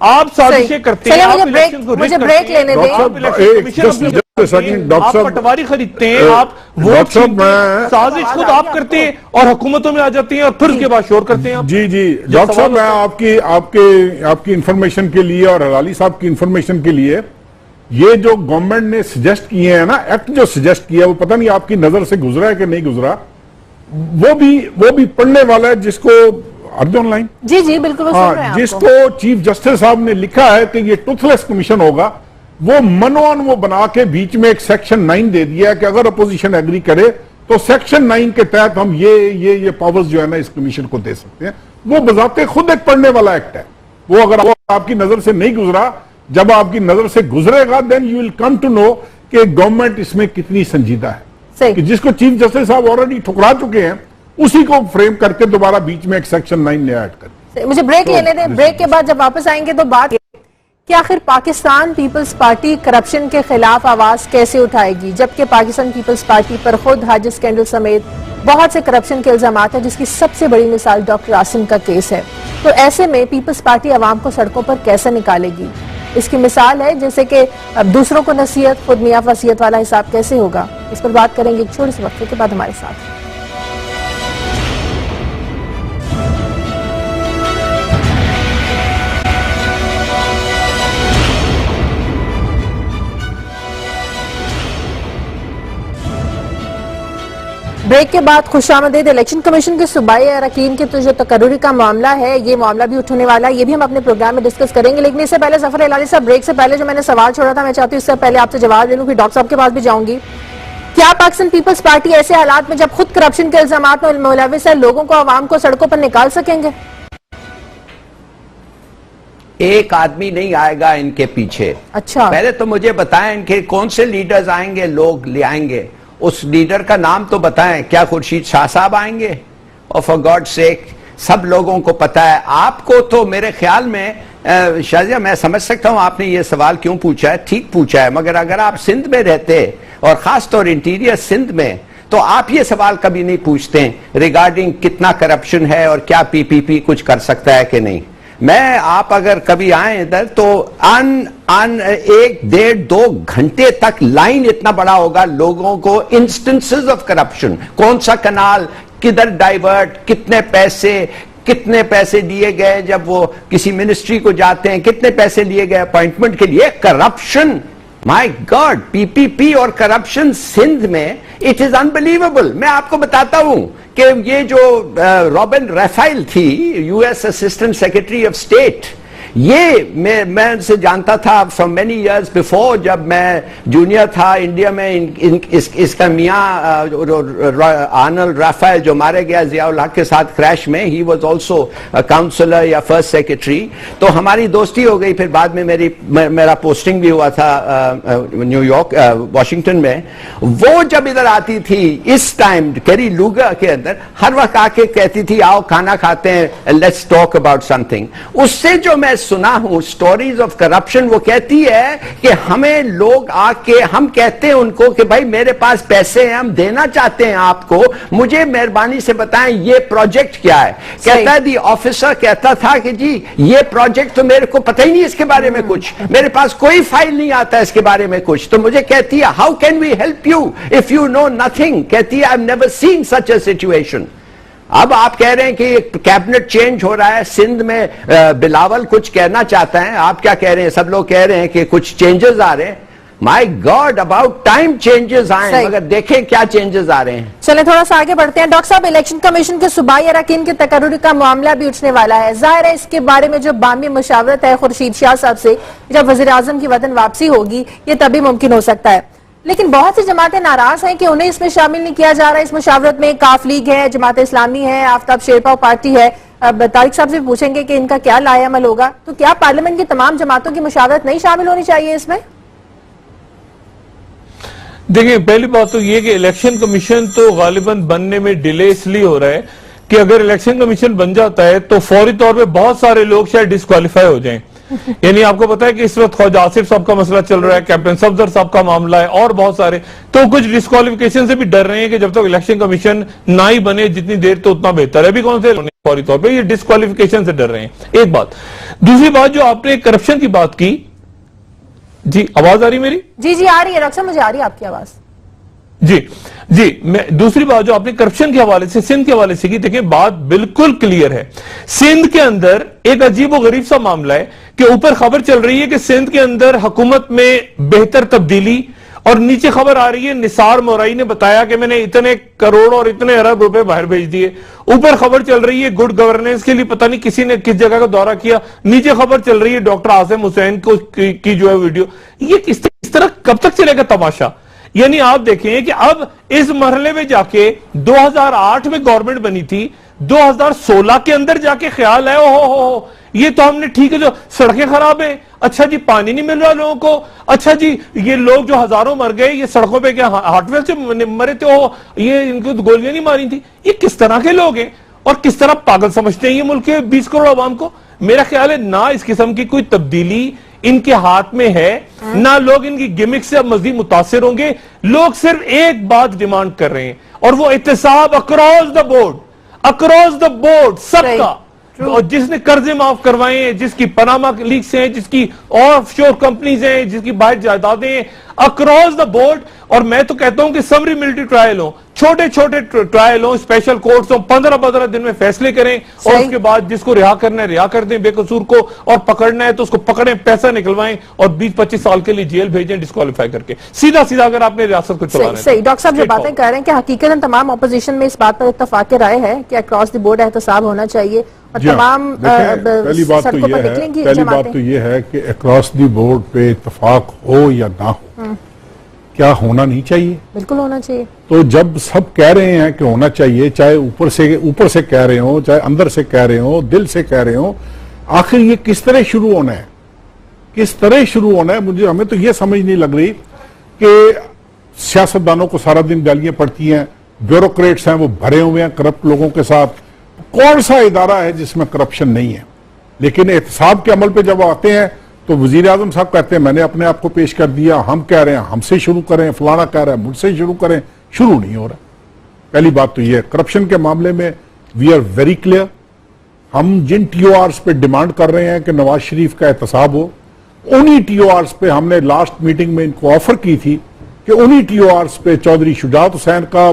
आप साजिशें करते हैं, मुझे ब्रेक लेने दें। आप पटवारी खरीदते हैं, आप वोट साजिश खुद आप करते हैं और हुकूमतों में आ जाते हैं और फिर उसके बाद शोर करते हैं। जी जी डॉक्टर साहब, मैं आपकी इंफॉर्मेशन के लिए और हलाली साहब की इंफॉर्मेशन के लिए, ये जो गवर्नमेंट ने सजेस्ट किए हैं ना, एक्ट जो सजेस्ट किया, वो पता नहीं आपकी नजर से गुजरा है कि नहीं गुजरा, वो भी पढ़ने वाला है, जिसको अर्ज ऑनलाइन जी जी बिल्कुल जिसको चीफ जस्टिस साहब ने लिखा है कि ये टूथलेस कमीशन होगा, वो मनोन वो बना के बीच में एक सेक्शन 9 दे दिया है कि अगर अपोजिशन एग्री करे तो सेक्शन 9 के तहत हम ये पावर्स जो है ना इस कमीशन को दे सकते हैं। वो बजाते खुद एक पढ़ने वाला एक्ट है। वो अगर आपकी नजर से नहीं गुजरा, जब आपकी नजर से गुजरेगा, then you will come to know कि गवर्नमेंट इसमें कितनी संजीदा है, कि जिसको चीफ जस्टिस साहब ऑलरेडी ठुकरा चुके हैं, उसी को फ्रेम करके दोबारा बीच में एक सेक्शन 9 ने ऐड कर। मुझे ब्रेक लेने दें, ब्रेक के बाद जब वापस आएंगे तो बात कि आखिर पाकिस्तान पीपल्स पार्टी करप्शन के खिलाफ आवाज कैसे उठाएगी, जबकि पाकिस्तान पीपल्स पार्टी पर खुद हाजी स्कैंडल समेत बहुत से करप्शन के इल्जामात हैं, जिसकी सबसे बड़ी मिसाल डॉक्टर आसिम का केस है। तो ऐसे में पीपल्स पार्टी आवाम को सड़कों पर कैसे निकालेगी? इसकी मिसाल है जैसे कि अब दूसरों को नसीहत, खुद मियां वसीयत वाला हिसाब कैसे होगा? इस पर बात करेंगे एक छोटे से वक्फे के बाद हमारे साथ। ब्रेक के बाद खुशामदीद। इलेक्शन कमीशन के सूबाई अरकान के तो जो तकर्रुरी का मामला है, ये मामला भी उठने वाला है, ये भी हम अपने प्रोग्राम में डिस्कस करेंगे। लेकिन इससे पहले जफर हिलाली साहब, ब्रेक से पहले जो मैंने सवाल छोड़ा था, मैं चाहती हूँ इससे पहले आपसे जवाब ले लूं, फिर डॉक्टर साहब के पास भी जाऊंगी। क्या पाकिस्तान पीपल्स पार्टी ऐसे हालात में जब खुद करप्शन के इल्जामात में मुलविस है, लोगों को, आवाम को सड़कों पर निकाल सकेंगे? एक आदमी नहीं आएगा इनके पीछे। अच्छा, पहले तो मुझे बताएं इनके कौन से लीडर्स आएंगे, लोग ले आएंगे, उस लीडर का नाम तो बताएं। क्या खुर्शीद शाह साहब आएंगे? और फॉर गॉड सेक, सब लोगों को पता है। आपको तो मेरे ख्याल में शाजिया, मैं समझ सकता हूं आपने ये सवाल क्यों पूछा है, ठीक पूछा है, मगर अगर आप सिंध में रहते और खासतौर इंटीरियर सिंध में, तो आप ये सवाल कभी नहीं पूछते रिगार्डिंग कितना करप्शन है और क्या पीपीपी कुछ कर सकता है कि नहीं। मैं, आप अगर कभी आए इधर तो 1-1.5-2 घंटे तक लाइन इतना बड़ा होगा, लोगों को इंस्टेंसेस ऑफ करप्शन, कौन सा कनाल किधर डाइवर्ट, कितने पैसे दिए गए जब वो किसी मिनिस्ट्री को जाते हैं, कितने पैसे लिए गए अपॉइंटमेंट के लिए, करप्शन। माय गॉड, पीपीपी और करप्शन सिंध में, इट इज अनबिलीवेबल। मैं आपको बताता हूं कि ये जो रॉबिन राफेल थी, US assistant secretary of state, ये मैं उनसे जानता था फ्रॉम मेनी इयर्स बिफोर, जब मैं जूनियर था इंडिया में। इसका मियाँ आर्नल्ड राफेल जो मारे गया जियाउल हक के साथ क्रैश में, ही वाज आल्सो काउंसलर या फर्स्ट सेक्रेटरी। तो हमारी दोस्ती हो गई, फिर बाद में मेरा पोस्टिंग भी हुआ था न्यूयॉर्क, वॉशिंगटन में। वो जब इधर आती थी इस टाइम कैरी लूगा के अंदर, हर वक्त आके कहती थी आओ खाना खाते हैं, लेट्स टॉक अबाउट समथिंग। उससे जो मैं सुना हूं स्टोरीज ऑफ करप्शन, वो कहती है कि हमें लोग आके हम कहते हैं उनको कि भाई मेरे पास पैसे हैं, हम देना चाहते हैं आपको, मुझे मेहरबानी से बताएं ये प्रोजेक्ट क्या है। कहता है दी ऑफिसर कहता था कि जी ये प्रोजेक्ट तो मेरे को पता ही नहीं इसके बारे में कुछ, मेरे पास कोई फाइल नहीं आता इसके बारे में कुछ। तो मुझे कहती है how can we help you if you know nothing. कहती है I have never seen such a situation. अब आप कह रहे हैं कि कैबिनेट चेंज हो रहा है, सिंध में बिलावल कुछ कहना चाहता है, आप क्या कह रहे हैं? सब लोग कह रहे हैं कि कुछ चेंजेस आ रहे हैं। My God, about time changes आए, मगर देखें क्या चेंजेस आ रहे हैं। चले थोड़ा सा आगे बढ़ते हैं। डॉक्टर साहब, इलेक्शन कमीशन के सूबाई अरकान के तकर्रुर का मामला भी उठने वाला है। जाहिर है इसके बारे में जो बामी मुशावरत है खुर्शीद शाह साहब से, जब वजीर आजम की वतन वापसी होगी, ये तभी मुमकिन हो सकता है। लेकिन बहुत सी जमातें नाराज हैं कि उन्हें इसमें शामिल नहीं किया जा रहा है। इस मुशावरत में काफ लीग है, जमात इस्लामी है, आफ्ताब शेरपाव पार्टी है। अब तारिक साहब से पूछेंगे कि इनका क्या लाएअमल होगा। तो क्या पार्लियामेंट की तमाम जमातों की मुशावरत नहीं शामिल होनी चाहिए इसमें? देखिए, पहली बात तो ये कि इलेक्शन कमीशन तो गालिबन बनने में डिले इसलिए हो रहा है कि अगर इलेक्शन कमीशन बन जाता है तो फौरी तौर पे बहुत सारे लोग शायद डिस्क्वालीफाई हो जाएं। यानी आपको पता है कि इस वक्त ख्वाजा आसिफ साहब का मसला चल रहा है, कैप्टन सफदर साहब का मामला है और बहुत सारे, तो कुछ डिस्क्वालिफिकेशन से भी डर रहे हैं कि जब तक इलेक्शन कमीशन ना ही बने जितनी देर तो उतना बेहतर है। अभी कौन से फौरी तौर पर ये डिस्क्वालिफिकेशन से डर रहे हैं, एक बात। दूसरी बात, जो आपने करप्शन की बात की, जी आवाज आ रही मेरी? जी जी आ रही है डॉक्टर साहब, मुझे आ रही है आपकी आवाज। जी मैं दूसरी बात जो आपने करप्शन के हवाले से, सिंध के हवाले से की, देखिए बात बिल्कुल क्लियर है। सिंध के अंदर एक अजीब व गरीब सा मामला है कि ऊपर खबर चल रही है कि सिंध के अंदर हुकूमत में बेहतर तब्दीली, और नीचे खबर आ रही है निसार मोराई ने बताया कि मैंने इतने करोड़ और इतने अरब रुपए बाहर भेज दिए। ऊपर खबर चल रही है गुड गवर्नेंस के लिए पता नहीं किसी ने किस जगह का दौरा किया। नीचे खबर चल रही है डॉक्टर आसिम हुसैन को की जो है वीडियो। ये किस तरह कब तक चलेगा तमाशा? यानी आप देखें कि अब इस मरहले में जाके 2008 में गवर्नमेंट बनी थी, 2016 के अंदर जाके ख्याल है ओ ये तो हमने ठीक है, जो सड़कें खराब है, अच्छा जी पानी नहीं मिल रहा लोगों को, अच्छा जी ये लोग जो हजारों मर गए ये सड़कों पे क्या हार्टवेल से मरे थे, ये इनको तो गोलियां नहीं मारी थी। ये किस तरह के लोग हैं और किस तरह पागल समझते हैं ये मुल्क के 20 करोड़ आवाम को? मेरा ख्याल है ना इस किस्म की कोई तब्दीली इनके हाथ में है, ना लोग इनकी गिमिक से अब मजीद मुतासिर होंगे। लोग सिर्फ एक बात डिमांड कर रहे हैं और वो एहतसाब अक्रॉस द बोर्ड सबका, और जिसने कर्जे माफ करवाए हैं, जिसकी पनामा लीक्स हैं, जिसकी ऑफशोर कंपनीज हैं, जिसकी बाहर जायदादें हैं, अक्रॉस द बोर्ड। और मैं तो कहता हूं कि समरी मिलिट्री ट्रायल हो, छोटे छोटे ट्रायल हो, स्पेशल कोर्ट्स हो, 15-15 दिन में फैसले करें और उसके बाद जिसको रिहा करना है रिहा कर दें बेकसूर को, और पकड़ना है तो उसको पकड़ें, पैसा निकलवाएं और 20-25 साल के लिए जेल भेजें डिस्क्वालीफाई करके, सीधा सीधा अगर आपने रियासत को चलाना है। सही डॉक्टर साहब जो बातें कह रहे हैं कि हकीकतन तमाम अपोजिशन में इस बात पर इत्तेफाक राय है कि अक्रॉस द बोर्ड एहतसाब होना चाहिए और तमाम पहली बात तो ये है कि अक्रॉस द बोर्ड पे इत्तेफाक हो या ना हो, क्या होना नहीं चाहिए? बिल्कुल होना चाहिए। तो जब सब कह रहे हैं कि होना चाहिए, चाहे ऊपर से कह रहे हो, चाहे अंदर से कह रहे हो, दिल से कह रहे हो, आखिर ये किस तरह शुरू होना है, किस तरह शुरू होना है? मुझे हमें तो ये समझ नहीं लग रही कि सियासतदानों को सारा दिन गालियां पड़ती हैं, ब्यूरोक्रेट्स हैं वो भरे हुए हैं करप्ट लोगों के साथ। कौन सा इदारा है जिसमें करप्शन नहीं है? लेकिन एहतसाब के अमल पे जब आते हैं तो वजीर आजम साहब कहते हैं मैंने अपने आप को पेश कर दिया, हम कह रहे हैं हमसे शुरू करें, फलाना कह रहा है मुझसे शुरू करें, शुरू नहीं हो रहा। पहली बात तो यह करप्शन के मामले में वी आर वेरी क्लियर। हम जिन TORs पे डिमांड कर रहे हैं कि नवाज शरीफ का एहतसाब हो, उन्हीं TORs पे हमने लास्ट मीटिंग में इनको ऑफर की थी कि उन्हीं TORs पे चौधरी शुजात हुसैन का,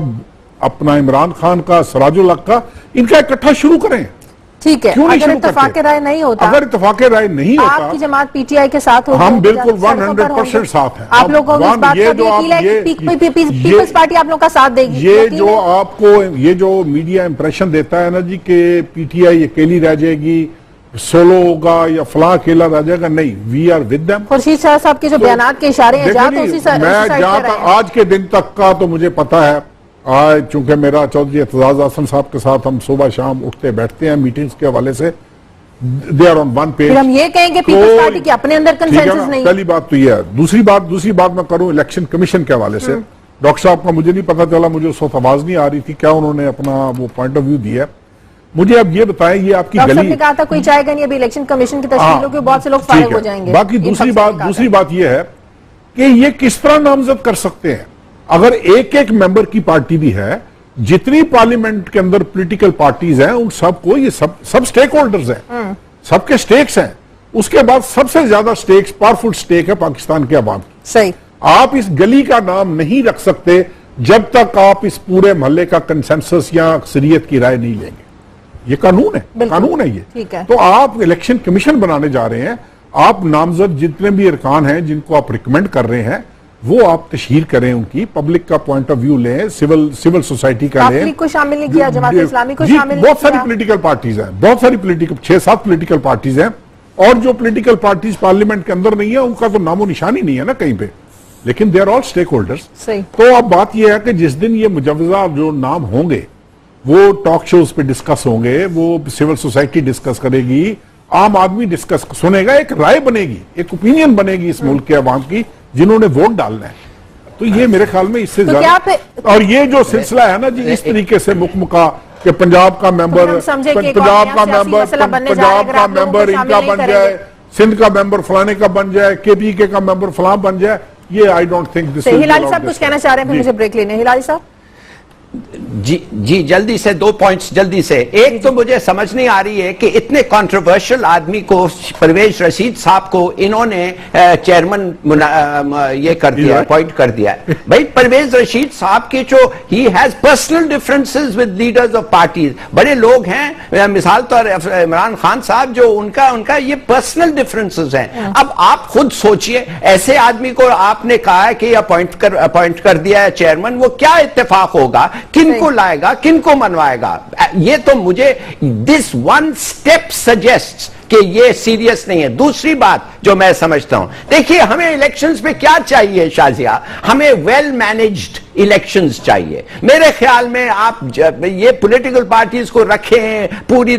अपना इमरान खान का, सराजुल हक का, इनका इकट्ठा शुरू करें। ठीक है, अगर इत्तेफाक राय नहीं होता, अगर इत्तेफाक राय नहीं होता, आपकी जमात PTI के साथ होगी, हम बिल्कुल 100% साथ हैं। आप लोगों को इस बात का यकीन है कि पीपल्स पार्टी आप लोगों का साथ देगी? ये जो आपको ये जो मीडिया इंप्रेशन देता है ना जी कि PTI अकेली रह जाएगी, सोलो होगा या फला अकेला रह जाएगा, नहीं, we are with them. Khurshid Shah साहब के जो बयान के इशारे हैं, आज के दिन तक का तो मुझे पता है, आज चूंकि मेरा चौधरी एतजाज हसन साहब के साथ हम सुबह शाम उठते बैठते हैं मीटिंग्स के हवाले से, they are on one page. हम ये कहेंगे पीपल्स पार्टी के अपने अंदर कंसेंसस नहीं। पहली बात तो ये है। दूसरी बात मैं करूं इलेक्शन कमीशन के हवाले से, डॉक्टर साहब का मुझे नहीं पता चला, मुझे उस वक्त आवाज नहीं आ रही थी क्या उन्होंने अपना वो पॉइंट ऑफ व्यू दिया। मुझे अब ये बताएं, ये आपकी डॉक्टर साहब गली ने कहा था कोई चाहेगा नहीं अभी इलेक्शन कमीशन की तश्कील होगी, बहुत से लोग ठीक फारिग है। हो जाएंगे। बाकी इन दूसरी सबसे बात निकाला। दूसरी बात यह है कि ये किस तरह नामजद कर सकते हैं। अगर एक एक मेंबर की पार्टी भी है, जितनी पार्लियामेंट के अंदर पॉलिटिकल पार्टीज हैं उन सबको, ये सब स्टेक होल्डर्स हैं, सबके स्टेक्स हैं। उसके बाद सबसे ज्यादा स्टेक्स, पावरफुल स्टेक है पाकिस्तान के अवाम की। सही। आप इस गली का नाम नहीं रख सकते जब तक आप इस पूरे मोहल्ले का कंसेंसस या अक्सरियत की राय नहीं लेंगे। ये कानून है, कानून है ये। ठीक है। तो आप इलेक्शन कमीशन बनाने जा रहे हैं, आप नामजद जितने भी अरकान हैं जिनको आप रिकमेंड कर रहे हैं वो आप तशहीर करें, उनकी पब्लिक का पॉइंट ऑफ व्यू लें, सिविल सोसाइटी का लें। तबलीग को शामिल नहीं किया, जमात इस्लामी को जी, शामिल नहीं बहुत सारी किया। पॉलिटिकल पार्टीज हैं, बहुत सारी पॉलिटिकल 6-7 पॉलिटिकल पार्टीज हैं, और जो पॉलिटिकल पार्टीज पार्लियामेंट के अंदर नहीं है उनका तो नामो निशान ही नहीं है ना कहीं पे, लेकिन they are all stakeholders. सही। तो अब बात यह है कि जिस दिन ये मुजवजा जो नाम होंगे वो टॉक शोज पे डिस्कस होंगे, वो सिविल सोसाइटी डिस्कस करेगी, आम आदमी डिस्कस सुनेगा, एक राय बनेगी, एक ओपिनियन बनेगी इस मुल्क के अवाम की जिन्होंने वोट डालना है। तो ये मेरे ख्याल में इससे तो ज्यादा, और ये जो सिलसिला है ना जी, इस तरीके से मुकमुका कि पंजाब का मेंबर, हम समझे कि एक पंजाब और का सियासी मेंबर, मसला बनने जा रहा है, पंजाब अगर का आप लोगों को मेंबर शामिल इनका नहीं बन करेंगे। जाए, सिंध का मेंबर फलाने का बन जाए, केपीके का मेंबर फलां बन जाए, ये आई डोंट थिंक दिस। हिलाली साहब कुछ कहना चाह रहे हैं, फिर मुझे ब्रेक लेने। हिलाली साहब जी जल्दी से 2 पॉइंट्स जल्दी से। एक तो मुझे समझ नहीं आ रही है कि इतने कंट्रोवर्शियल आदमी को, परवेज रशीद साहब को इन्होंने चेयरमैन ये कर दिया, अपॉइंट कर दिया। भाई परवेज रशीद साहब के जो he has personal differences with leaders of parties, बड़े लोग हैं, मिसाल तौर इमरान खान साहब जो उनका ये पर्सनल डिफरेंसेस हैं। अब आप खुद सोचिए, ऐसे आदमी को आपने कहा है कि अपॉइंट कर दिया है चेयरमैन, वो क्या इत्तेफाक होगा, किनको लाएगा, किनको मनवाएगा। ये तो मुझे दिस वन स्टेप सजेस्ट कि ये सीरियस नहीं है। दूसरी बात जो मैं समझता हूं, देखिए हमें इलेक्शंस में क्या चाहिए शाजिया, हमें वेल मैनेज्ड इलेक्शंस चाहिए। मेरे ख्याल में आप ये पॉलिटिकल पार्टीज को रखें, पूरी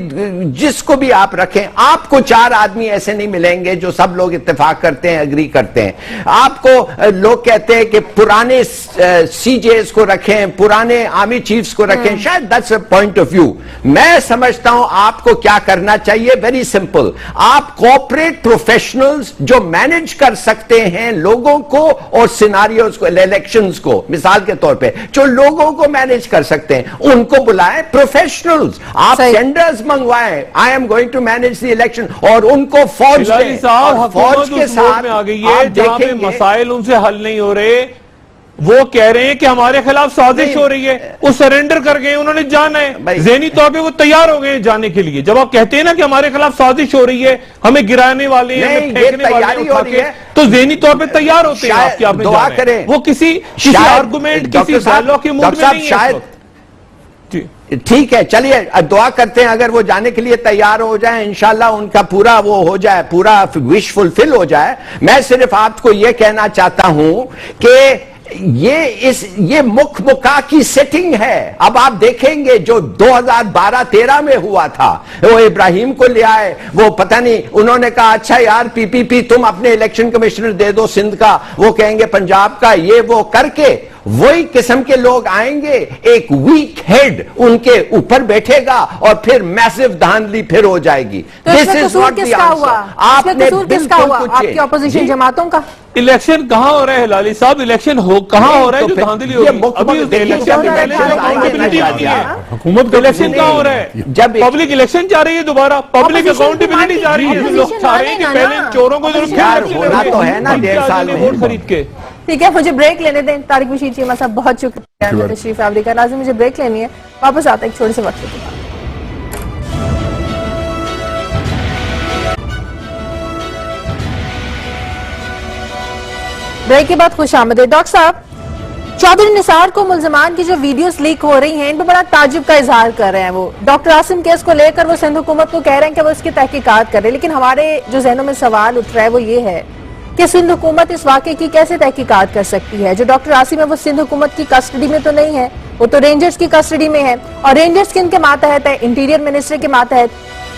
जिसको भी आप रखें, आपको 4 आदमी ऐसे नहीं मिलेंगे जो सब लोग इत्तेफाक करते हैं, एग्री करते हैं। आपको लोग कहते हैं कि पुराने सीजेस को रखें, पुराने आर्मी चीफ्स को रखें, शायद that's a point of view. मैं समझता हूं आपको क्या करना चाहिए, वेरी सिंपल, आप कॉर्पोरेट प्रोफेशनल्स जो मैनेज कर सकते हैं लोगों को और सिनारियोज को, इलेक्शंस को, मिसाल के तौर पे जो लोगों को मैनेज कर सकते हैं उनको बुलाएं, प्रोफेशनल्स। आप टेंडर्स मंगवाएं, I am going to manage the election, और उनको फौज दें, और फौज के साथ में आ गई है, जहां पे मसाइल उनसे हल नहीं हो रहे, वो कह रहे हैं कि हमारे खिलाफ साजिश हो रही है, वो सरेंडर कर गए, उन्होंने जाना है, ज़हनी तौर पे वो तैयार हो गए जाने के लिए। जब आप कहते हैं ना कि हमारे खिलाफ साजिश हो रही है, हमें गिराने वाले हैं, हमें फेंकने वाले हैं उठा के, तो ज़हनी तौर पे तैयार होते हैं आपकी, आपने दुआ करें, वो किसी आर्गुमेंट, किसी डायलॉग के मूड में नहीं है। ठीक है, चलिए दुआ करते हैं अगर वो जाने के लिए तैयार हो जाए, इंशाल्लाह उनका पूरा वो हो जाए, पूरा विश फुलफिल हो जाए। मैं सिर्फ आपको ये कहना चाहता हूं कि ये मुखमुका की सेटिंग है। अब आप देखेंगे जो 2012-13 में हुआ था, वो इब्राहिम को ले आए, वो पता नहीं, उन्होंने कहा अच्छा यार पीपीपी तुम अपने इलेक्शन कमिश्नर दे दो सिंध का, वो कहेंगे पंजाब का, ये वो करके वही किस्म के लोग आएंगे, एक वीक हेड उनके ऊपर बैठेगा और फिर मैसिव धांधली फिर हो जाएगी। तो this is not the answer. आपने किसका हुआ? आपकी ऑपोजिशन जमातों का। इलेक्शन कहां हो रहा है लाली साहब, इलेक्शन कहां हो रहा है जो धांधली हो रही है? अभी इलेक्शन से पहले अकाउंटेबिलिटी नहीं है, हुकूमत का इलेक्शन कहां हो रहा है? जब पब्लिक इलेक्शन जा रही है, दोबारा पब्लिक अकाउंटेबिलिटी जा रही है, लोग चाह रहे हैं कि पहले चोरों को तो है ना 1.5 साल में वोट खरीद के। ठीक है, मुझे ब्रेक लेने दें। तारिक बशीर चीमा साहब बहुत शुक्रिया तशरीफ आवरी का। नाज़रीन मुझे ब्रेक लेनी है, वापस आता है एक छोटे से वक्त के बाद। ब्रेक के बाद खुश आमदीद। डॉक्टर साहब, चौधरी निसार को मुल्जमान की जो वीडियोस लीक हो रही हैं, इन पर बड़ा ताजुब का इजहार कर रहे हैं। वो डॉक्टर आसिम केस को लेकर वो सिंध हुकूमत को कह रहे हैं कि वो इसकी तहकीकात करे, लेकिन हमारे जो जहनों में सवाल उठ रहा है वो ये है कि सिंध हुकूमत इस वाक़े की कैसे तहकीकात कर सकती है? जो डॉक्टर आसिम है वो सिंध हुकूमत की कस्टडी में तो नहीं है, वो तो रेंजर्स की कस्टडी में है, और रेंजर्स किन के मातहत है? इंटीरियर मिनिस्ट्री के मातहत।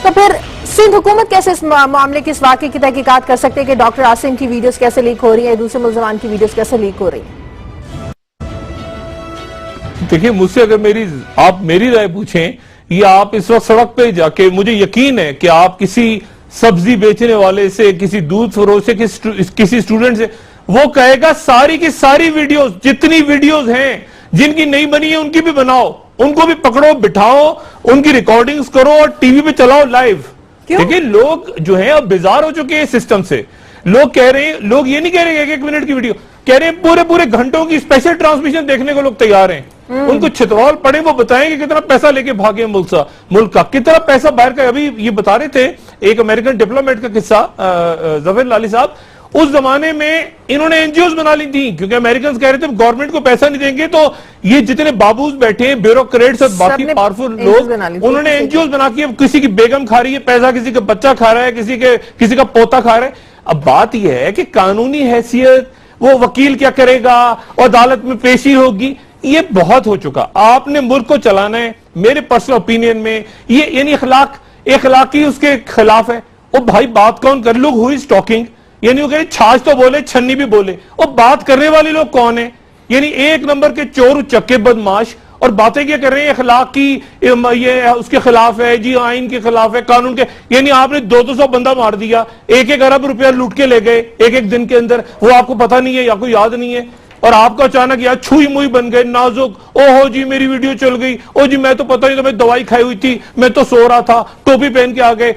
तो फिर सिंध हुकूमत कैसे इस मामले की, इस वाक़े की तहकीकात कर सकते हैं कि डॉक्टर आसिम की वीडियोस कैसे लीक हो रही है, दूसरे मुल्जमान की वीडियोस कैसे लीक हो रही है? देखिए, मुझसे अगर आप मेरी राय पूछें, ये आप इस वक्त सड़क पे जाके, मुझे यकीन है कि आप किसी सब्जी बेचने वाले से, किसी दूध फरोश से, किसी स्टूडेंट से, वो कहेगा सारी की सारी वीडियोस, जितनी वीडियोस हैं जिनकी नहीं बनी है उनकी भी बनाओ, उनको भी पकड़ो, बिठाओ, उनकी रिकॉर्डिंग्स करो और टीवी पे चलाओ लाइव। देखिए लोग जो है अब बेजार हो चुके हैं सिस्टम से। लोग कह रहे हैं, लोग ये नहीं कह रहे एक मिनट की वीडियो, कह रहे हैं पूरे पूरे घंटों की स्पेशल ट्रांसमिशन देखने को लोग तैयार हैं। उनको छितरौल पड़े, वो बताएंगे कितना पैसा लेके भागे मुल्क का, कितना पैसा बाहर का। अभी ये बता रहे थे एक अमेरिकन डिप्लोमेट का किस्सा, जफर लाली साहब, उस जमाने में इन्होंने एनजीओ बना ली थी क्योंकि अमेरिकन कह रहे थे गवर्नमेंट को पैसा नहीं देंगे तो ये जितने बाबूज बैठे हैं, ब्यूरोक्रेट्स और बाकी पावरफुल लोग, उन्होंने एनजीओ बना के, किसी की बेगम खा रही है पैसा, किसी का बच्चा खा रहा है, किसी का पोता खा रहा है। अब बात यह है कि कानूनी हैसियत, वो वकील क्या करेगा, अदालत में पेशी होगी, ये बहुत हो चुका। आपने मुल्क को चलाना है, मेरे पर्सनल ओपिनियन में ये यानी इखलाकी उसके खिलाफ है। ओ भाई बात कौन कर, लोग हुई स्टॉकिंग, यानी वो कह रहे छाछ तो बोले छन्नी भी बोले, और बात करने वाले लोग कौन है? यानी एक नंबर के चोर उचक्के बदमाश, और बातें क्या कर रहे हैं अखलाक की, ये उसके खिलाफ है जी, आइन के खिलाफ है, कानून के। यानी आपने 200 बंदा मार दिया, 1-1 अरब रुपया लूट के ले गए एक दिन के अंदर, वो आपको पता नहीं है या कोई याद नहीं है, और आपको अचानक यार छुई मुई बन गए, नाजुक, ओहो जी मेरी वीडियो चल गई, ओ जी मैं तो पता नहीं था, मैं दवाई खाई हुई थी, मैं तो सो रहा था, टोपी पहन के आ गए,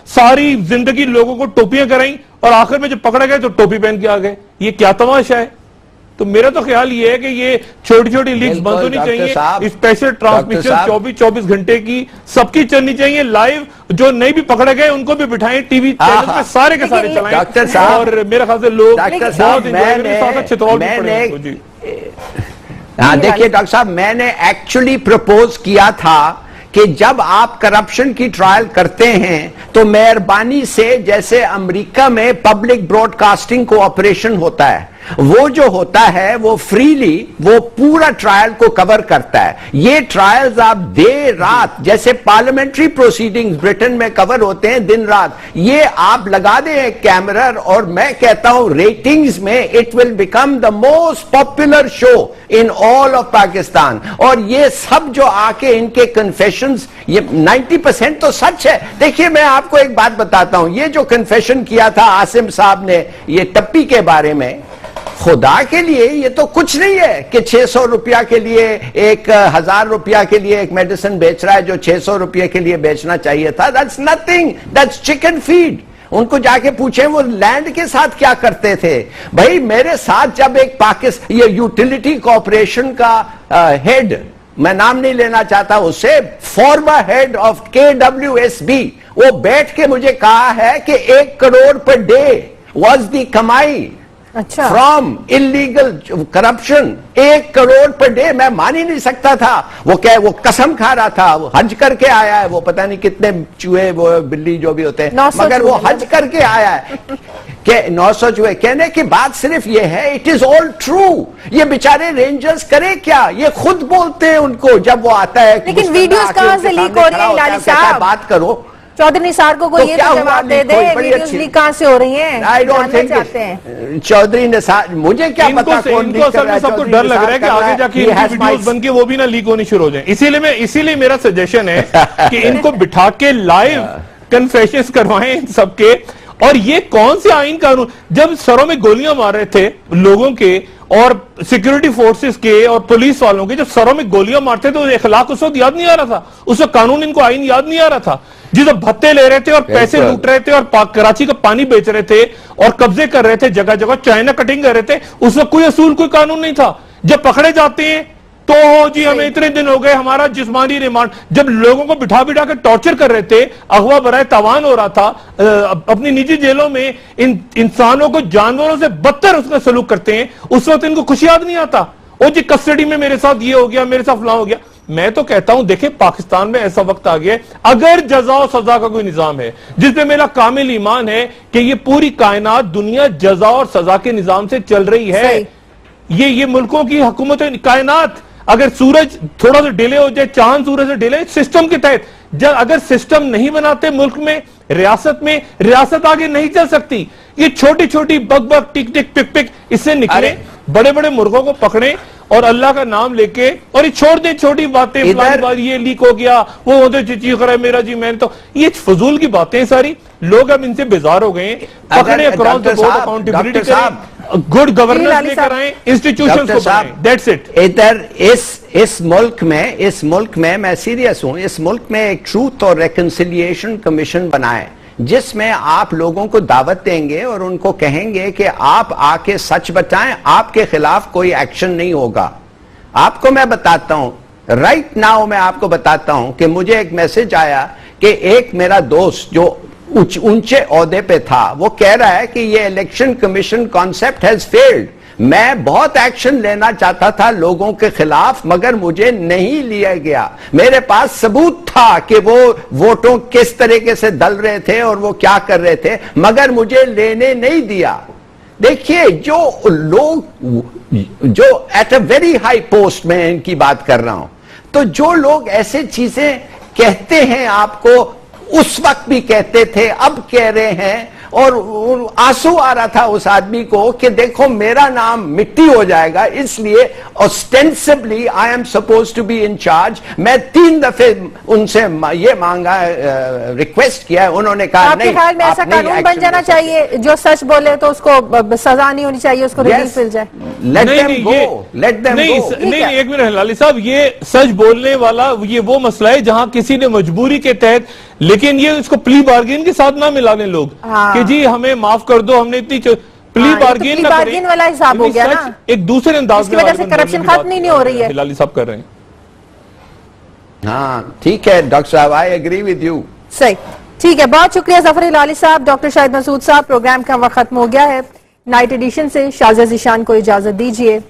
सारी जिंदगी लोगों को टोपियां कराई और आखिर में जब पकड़े गए तो टोपी पहन के आ गए। ये क्या तमाशा है? तो मेरा तो ख्याल ये है कि ये छोटी छोटी लीक्स बंद होनी चाहिए, स्पेशल ट्रांसमिशन 24 घंटे की सबकी चलनी चाहिए लाइव, जो नहीं भी पकड़े गए उनको भी बिठाएं टीवी चैनल पे, सारे के सारे चलाएं। डॉक्टर साहब, और मेरे ख्याल से लोग डॉक्टर साहब, देखिए डॉक्टर साहब, मैंने एक्चुअली प्रपोज किया था कि जब आप करप्शन की ट्रायल करते हैं तो मेहरबानी से, जैसे अमेरिका में पब्लिक ब्रॉडकास्टिंग कोऑपरेशन होता है, वो जो होता है वो फ्रीली वो पूरा ट्रायल को कवर करता है। ये ट्रायल्स आप देर रात, जैसे पार्लियामेंट्री प्रोसीडिंग्स ब्रिटेन में कवर होते हैं दिन रात, ये आप लगा दें एक कैमरा, और मैं कहता हूं रेटिंग्स में it will become the most popular show in all of Pakistan. और ये सब जो आके इनके कन्फेशंस, ये 90% तो सच है। देखिए मैं आपको एक बात बताता हूं, ये जो कन्फेशन किया था आसिम साहब ने ये टप्पी के बारे में, खुदा के लिए ये तो कुछ नहीं है कि 600 रुपया के लिए, 1000 रुपया के लिए एक मेडिसिन बेच रहा है जो 600 रुपये के लिए बेचना चाहिए था। That's nothing, that's chicken feed. उनको जाके पूछें वो लैंड के साथ क्या करते थे। भाई मेरे साथ जब एक ये यूटिलिटी कॉर्पोरेशन का हेड, मैं नाम नहीं लेना चाहता उससे, फॉर्मर हेड ऑफ KWSB, वो बैठ के मुझे कहा है कि 1 crore per day was the कमाई from illegal corruption. 1 crore per day, मैं मान ही नहीं सकता था। वो क्या, वो कसम खा रहा था, वो हज करके आया है, वो पता नहीं कितने चूहे, वो बिल्ली जो भी होते हैं, मगर वो हज करके आया है कि 900 चूहे। कहने की बात सिर्फ ये है, इट इज ऑल ट्रू। ये बेचारे रेंजर्स करे क्या, ये खुद बोलते हैं उनको जब वो आता है। लेकिन वीडियोस कहां से लीक हो रही है लाली साहब? बात करो चौधरी निसार को कोई ये तो जवाब दे दे, वीडियोस लीक कहां से हो रही हैं? I don't think Chaudhry Nisar, मुझे क्या पता कौन लीक कर रहा है। सबको डर लग रहा है कि आगे जाके वीडियोस बन के वो भी ना लीक होनी शुरू हो जाए। इसीलिए मेरा सजेशन है कि इनको बिठा के लाइव कन्फेशंस करवाएं सबके। और ये कौन से आइन कानून, जब सरों में गोलियां मार रहे थे लोगों के और सिक्योरिटी फोर्सेस के और पुलिस वालों के, जब सरों में गोलियां मारते तो इखलाक उस वक्त याद नहीं आ रहा था, उस वक्त कानून इनको आइन याद नहीं आ रहा था। जिस भत्ते ले रहे थे और पैसे लूट रहे थे और कराची का पानी बेच रहे थे और कब्जे कर रहे थे, जगह जगह चाइना कटिंग कर रहे थे, उस वक्त कोई असूल, कोई कानून नहीं था। जब पकड़े जाते हैं तो जी हमें इतने दिन हो गए, हमारा जिस्मानी रिमांड। जब लोगों को बिठा बिठा कर टॉर्चर कर रहे थे, अगवा बराए तावान हो रहा था, अपनी निजी जेलों में इन इंसानों को जानवरों से बदतर उसका सलूक करते हैं, उस वक्त इनको खुशी याद नहीं आता। ओ जी कस्टडी में मेरे साथ ये हो गया, मेरे साथ फलां हो गया। मैं तो कहता हूं देखिए पाकिस्तान में ऐसा वक्त आ गया, अगर जजा और सजा का कोई निजाम है, जिसमें मेरा कामिल ईमान है कि ये पूरी कायनात दुनिया जजा और सजा के निजाम से चल रही है। ये मुल्कों की हुकूमत कायनात, अगर सूरज थोड़ा सा डिले हो जाए, चांद सूरज से डिले, सिस्टम के तहत, जब अगर सिस्टम नहीं बनाते मुल्क में, रियासत आगे नहीं चल सकती। ये छोटी छोटी बग बग टिक टिक पिक पिक इससे निकले बड़े बड़े मुर्गों को पकड़े और अल्लाह का नाम लेके और ये छोड़ दें छोटी बातें, फलानी बात ये लीक हो गया, वो होते चीख रहा है मेरा जी, मैंने तो, ये फजूल की बातें सारी। लोग अब इनसे बेजार हो गए। पकड़े अक्रॉस द बोर्ड, अकाउंटेबिलिटी करें, गुड गवर्नेंस लेकर आए, इंस्टीट्यूशंस को बनाएं, दैट्स इट। इधर इस मुल्क में मैं सीरियस हूं, इस मुल्क में एक ट्रूथ और रेकंसिलिएशन कमीशन बनाए जिसमें आप लोगों को दावत देंगे और उनको कहेंगे कि आप आके सच बताएं, आपके खिलाफ कोई एक्शन नहीं होगा। आपको मैं बताता हूं, राइट नाउ मैं आपको बताता हूं कि मुझे एक मैसेज आया कि एक मेरा दोस्त जो ऊंचे ओहदे पे था, वो कह रहा है कि ये election commission concept has failed. मैं बहुत एक्शन लेना चाहता था लोगों के खिलाफ, मगर मुझे नहीं लिया गया। मेरे पास सबूत था कि वो वोटों किस तरीके से दल रहे थे और वो क्या कर रहे थे, मगर मुझे लेने नहीं दिया। देखिए, जो लोग जो at a very high post में इनकी बात कर रहा हूं, तो जो लोग ऐसे चीजें कहते हैं आपको, उस वक्त भी कहते थे, अब कह रहे हैं, और आंसू आ रहा था उस आदमी को कि देखो मेरा नाम मिट्टी हो जाएगा, इसलिए ostensibly I am suppose to be in charge. मैं 3 दफे उनसे ये मांगा, रिक्वेस्ट किया, उन्होंने कहा आपके ख्याल में ऐसा कानून बन जाना चाहिए, जो सच बोले तो उसको सजा नहीं होनी चाहिए, उसको रिलीफ मिल जाए? Let them go, let them go. नहीं, एक मिनट लाली साहब, ये सच बोलने वाला ये वो मसला है जहां किसी ने मजबूरी के तहत, लेकिन ये उसको प्ली बार्गेन के साथ ना मिलाने लोग। हाँ। कि जी हमें माफ कर दो, हमने इतनी प्ली बार्गेन ना करें, वाला हिसाब हो गया ना, एक दूसरे अंदाज में, वजह से करप्शन खत्म नहीं हो रही है। लाली साहब कर रहे हैं। हाँ ठीक है डॉक्टर साहब, आई एग्री विद यू। सही, ठीक है, बहुत शुक्रिया जफर लाली साहब। डॉक्टर शाहिद मसूद साहब, प्रोग्राम का वक्त खत्म हो गया है। नाइट एडिशन से शाज़िया ज़ीशान को इजाजत दीजिए।